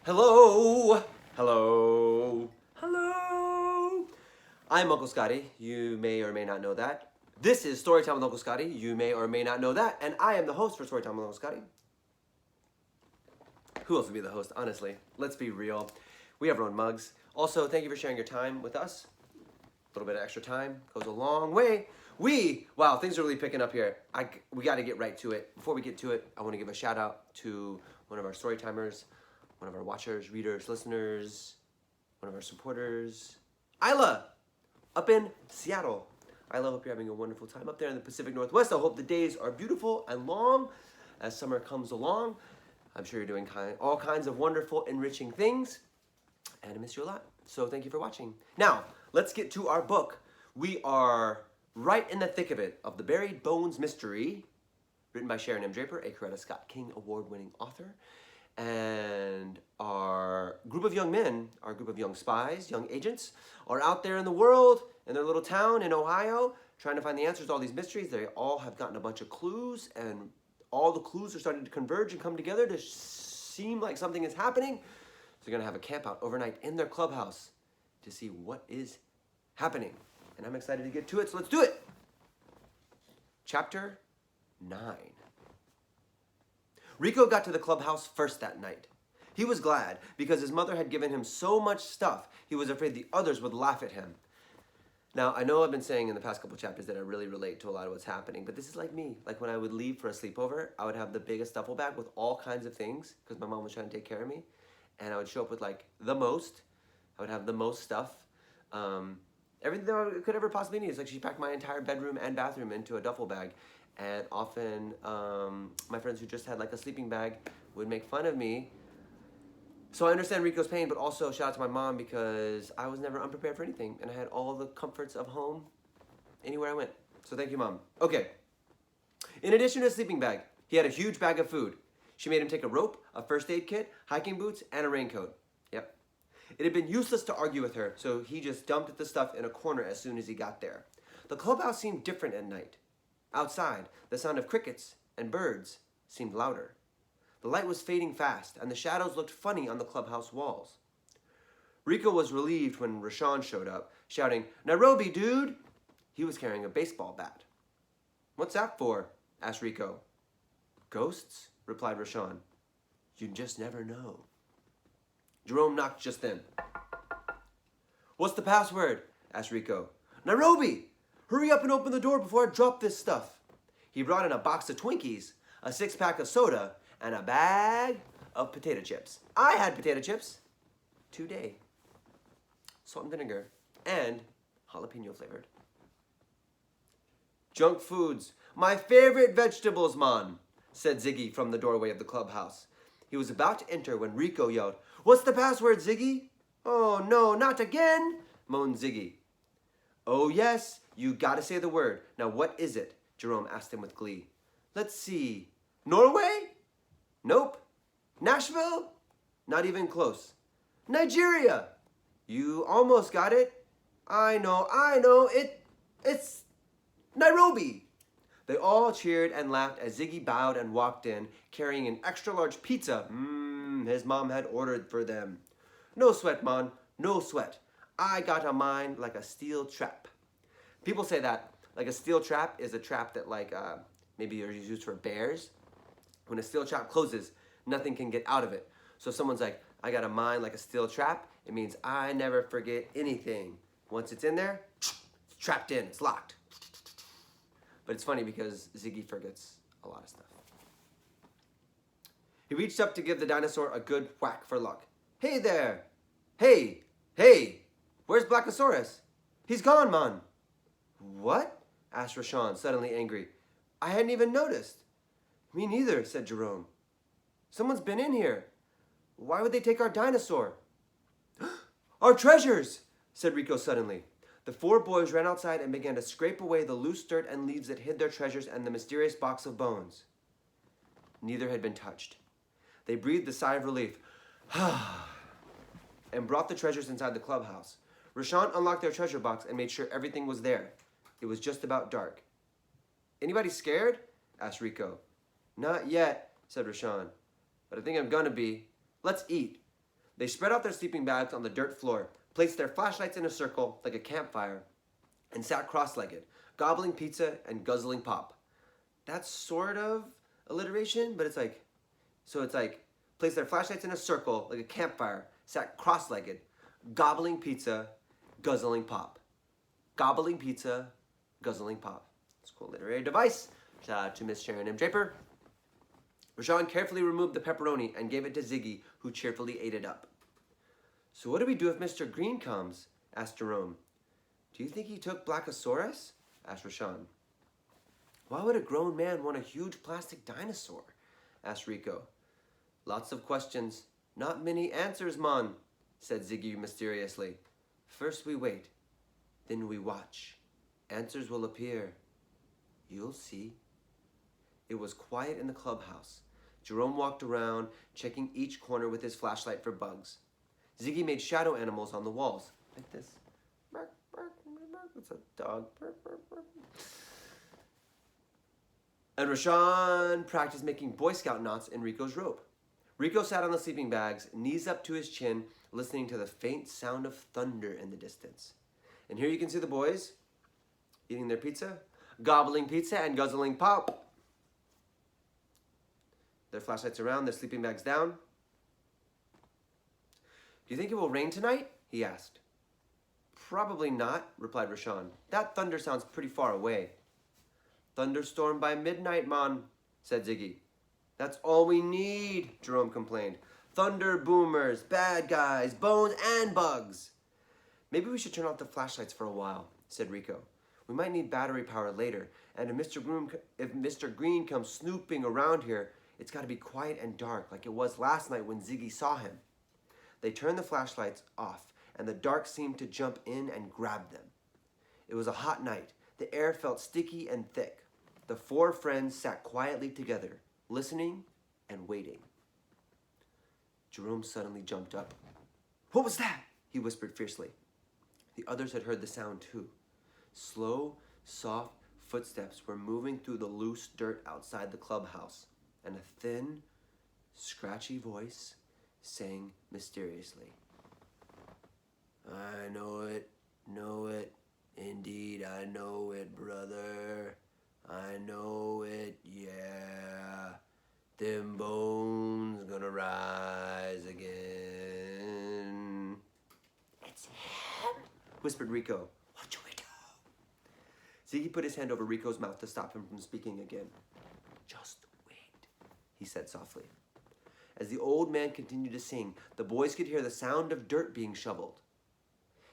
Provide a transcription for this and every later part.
Hello! Hello! Hello! I'm Uncle Scotty. You may or may not know that. This is Storytime with Uncle Scotty. You may or may not know that. And I am the host for Storytime with Uncle Scotty. Who else would be the host, honestly? Let's be real. We have our own mugs. Also, thank you for sharing your time with us. A little bit of extra time goes a long way. Wow, things are really picking up here. We got to get right to it. Before we get to it, I want to give a shout out to one of our Storytimers, one of our watchers, readers, listeners, one of our supporters, Isla, up in Seattle. Isla, hope you're having a wonderful time up there in the Pacific Northwest. I hope the days are beautiful and long as summer comes along. I'm sure you're doing all kinds of wonderful, enriching things, and I miss you a lot. So thank you for watching. Now, let's get to our book. We are right in the thick of it, of The Buried Bones Mystery, written by Sharon M. Draper, a Coretta Scott King Award-winning author. And our group of young men, our group of young spies, young agents, are out there in the world, in their little town in Ohio, trying to find the answers to all these mysteries. They all have gotten a bunch of clues, and all the clues are starting to converge and come together to seem like something is happening. So they're going to have a camp out overnight in their clubhouse to see what is happening. And I'm excited to get to it, so let's do it. Chapter 9. Rico got to the clubhouse first that night. He was glad because his mother had given him so much stuff, he was afraid the others would laugh at him. Now, I know I've been saying in the past couple chapters that I really relate to a lot of what's happening, but this is like me. Like when I would leave for a sleepover, I would have the biggest duffel bag with all kinds of things because my mom was trying to take care of me. And I would show up with like the most. I would have the most stuff. Everything that I could ever possibly need. It's like she packed my entire bedroom and bathroom into a duffel bag. And often my friends who just had like a sleeping bag would make fun of me. So I understand Rico's pain, but also shout out to my mom because I was never unprepared for anything. And I had all the comforts of home anywhere I went. So thank you, Mom. Okay. In addition to a sleeping bag, he had a huge bag of food. She made him take a rope, a first aid kit, hiking boots, and a raincoat. Yep. It had been useless to argue with her, so he just dumped the stuff in a corner as soon as he got there. The clubhouse seemed different at night. Outside, the sound of crickets and birds seemed louder. The light was fading fast, and the shadows looked funny on the clubhouse walls. Rico was relieved when Rashawn showed up, shouting, "Nairobi, dude!" He was carrying a baseball bat. "What's that for?" asked Rico. "Ghosts?" replied Rashawn. "You just never know." Jerome knocked just then. "What's the password?" asked Rico. "Nairobi! Hurry up and open the door before I drop this stuff." He brought in a box of Twinkies, a 6-pack of soda, and a bag of potato chips. I had potato chips today. Salt and vinegar and jalapeno flavored. "Junk foods, my favorite vegetables, man," said Ziggy from the doorway of the clubhouse. He was about to enter when Rico yelled, "What's the password, Ziggy?" "Oh no, not again," moaned Ziggy. "Oh yes, you gotta say the word. Now what is it?" Jerome asked him with glee. "Let's see. Norway? Nope. Nashville? Not even close. Nigeria? You almost got it. I know, it's Nairobi." They all cheered and laughed as Ziggy bowed and walked in, carrying an extra-large pizza his mom had ordered for them. "No sweat, man, no sweat. I got a mind like a steel trap." People say that, like a steel trap is a trap that like maybe is used for bears. When a steel trap closes, nothing can get out of it. So if someone's like, "I got a mind like a steel trap," it means I never forget anything. Once it's in there, it's trapped in, it's locked. But it's funny because Ziggy forgets a lot of stuff. He reached up to give the dinosaur a good whack for luck. "Hey there! Hey! Where's Blackosaurus? He's gone, man." "What?" asked Rashawn, suddenly angry. "I hadn't even noticed." "Me neither," said Jerome. "Someone's been in here. Why would they take our dinosaur?" "Our treasures!" said Rico suddenly. The 4 boys ran outside and began to scrape away the loose dirt and leaves that hid their treasures and the mysterious box of bones. Neither had been touched. They breathed a sigh of relief and brought the treasures inside the clubhouse. Rashawn unlocked their treasure box and made sure everything was there. It was just about dark. "Anybody scared?" asked Rico. "Not yet," said Rashawn. "But I think I'm gonna be. Let's eat." They spread out their sleeping bags on the dirt floor, placed their flashlights in a circle like a campfire, and sat cross-legged, gobbling pizza and guzzling pop. That's sort of alliteration, but it's like, place their flashlights in a circle like a campfire, sat cross-legged, gobbling pizza, guzzling pop. Gobbling pizza, guzzling pop. It's a cool literary device. Shout out to Miss Sharon M. Draper. Rashawn carefully removed the pepperoni and gave it to Ziggy, who cheerfully ate it up. So what do we do if Mr. Green comes? Asked Jerome. Do you think he took Blackosaurus? Asked Rashawn. Why would a grown man want a huge plastic dinosaur? Asked Rico. Lots of questions, not many answers, Mon, said Ziggy mysteriously. First we wait, then we watch. Answers will appear. You'll see. It was quiet in the clubhouse. Jerome walked around, checking each corner with his flashlight for bugs. Ziggy made shadow animals on the walls, like this. Bark, bark, bark. It's a dog. Bark, bark, bark. And Rashawn practiced making Boy Scout knots in Rico's rope. Rico sat on the sleeping bags, knees up to his chin, listening to the faint sound of thunder in the distance. And here you can see the boys eating their pizza, gobbling pizza and guzzling pop. Their flashlights around, their sleeping bags down. Do you think it will rain tonight? He asked. Probably not, replied Rashawn. That thunder sounds pretty far away. Thunderstorm by midnight, Mon, said Ziggy. That's all we need, Jerome complained. Thunder boomers, bad guys, bones, and bugs. Maybe we should turn off the flashlights for a while, said Rico. We might need battery power later, and if Mr. Green comes snooping around here, it's got to be quiet and dark like it was last night when Ziggy saw him. They turned the flashlights off, and the dark seemed to jump in and grab them. It was a hot night. The air felt sticky and thick. The four friends sat quietly together, listening and waiting. Jerome suddenly jumped up. What was that? He whispered fiercely. The others had heard the sound too. Slow, soft footsteps were moving through the loose dirt outside the clubhouse, and a thin, scratchy voice sang mysteriously. I know it, indeed I know it, brother. I know it, yeah. Them bones gonna rise again. It's him, whispered Rico. What should we do? Ziggy put his hand over Rico's mouth to stop him from speaking again. Just wait, he said softly. As the old man continued to sing, the boys could hear the sound of dirt being shoveled.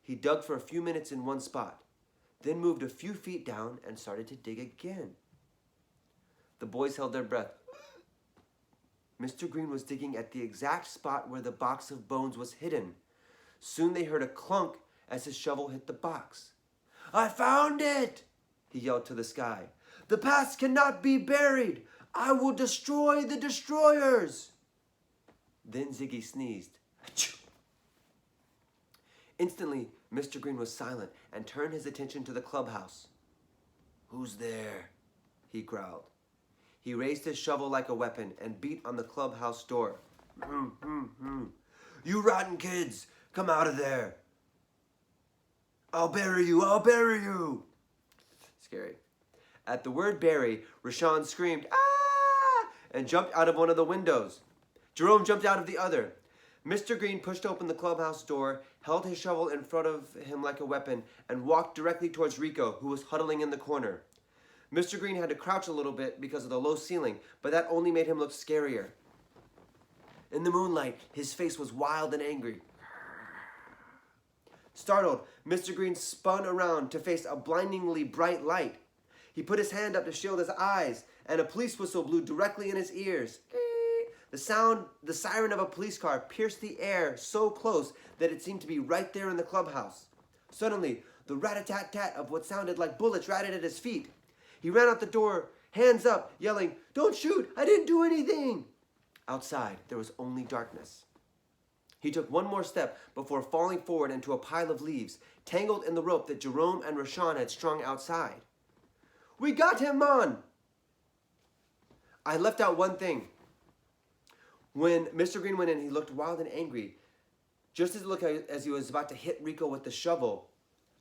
He dug for a few minutes in one spot, then moved a few feet down and started to dig again. The boys held their breath. Mr. Green was digging at the exact spot where the box of bones was hidden. Soon they heard a clunk as his shovel hit the box. I found it, he yelled to the sky. The past cannot be buried. I will destroy the destroyers. Then Ziggy sneezed. Achoo! Instantly, Mr. Green was silent and turned his attention to the clubhouse. Who's there? He growled. He raised his shovel like a weapon and beat on the clubhouse door. You rotten kids, come out of there. I'll bury you, I'll bury you. Scary. At the word bury, Rashawn screamed, ah, and jumped out of one of the windows. Jerome jumped out of the other. Mr. Green pushed open the clubhouse door, held his shovel in front of him like a weapon, and walked directly towards Rico, who was huddling in the corner. Mr. Green had to crouch a little bit because of the low ceiling, but that only made him look scarier. In the moonlight, his face was wild and angry. Startled, Mr. Green spun around to face a blindingly bright light. He put his hand up to shield his eyes, and a police whistle blew directly in his ears. The siren of a police car pierced the air so close that it seemed to be right there in the clubhouse. Suddenly, the rat-a-tat-tat of what sounded like bullets rattled at his feet. He ran out the door, hands up, yelling, "Don't shoot! I didn't do anything!" Outside, there was only darkness. He took one more step before falling forward into a pile of leaves, tangled in the rope that Jerome and Rashawn had strung outside. We got him, Mon! I left out one thing. When Mr. Green went in, he looked wild and angry. Just as he was about to hit Rico with the shovel,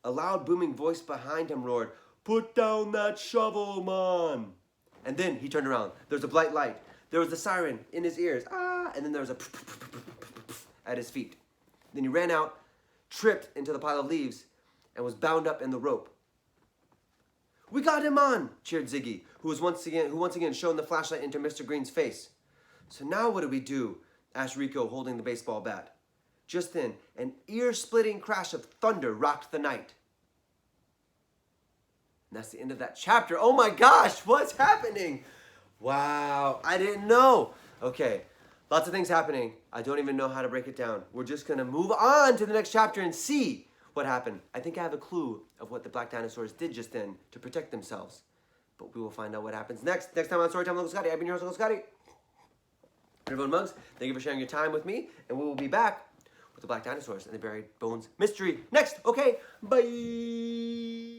a loud booming voice behind him roared, "Put down that shovel, man!" And then he turned around. There was a bright light. There was the siren in his ears. Ah! And then there was a at his feet. Then he ran out, tripped into the pile of leaves, and was bound up in the rope. "We got him on!" cheered Ziggy, who once again shone the flashlight into Mr. Green's face. "So now what do we do?" asked Rico, holding the baseball bat. Just then, an ear-splitting crash of thunder rocked the night. And that's the end of that chapter. Oh my gosh, what's happening? Wow, I didn't know. Okay, lots of things happening. I don't even know how to break it down. We're just going to move on to the next chapter and see what happened. I think I have a clue of what the Black Dinosaurs did just then to protect themselves. But we will find out what happens next. Next time on Storytime with Uncle Scotty. I've been your host, Uncle Scotty. Everyone Mugs, thank you for sharing your time with me. And we will be back with the Black Dinosaurs and the Buried Bones mystery next. Okay, bye.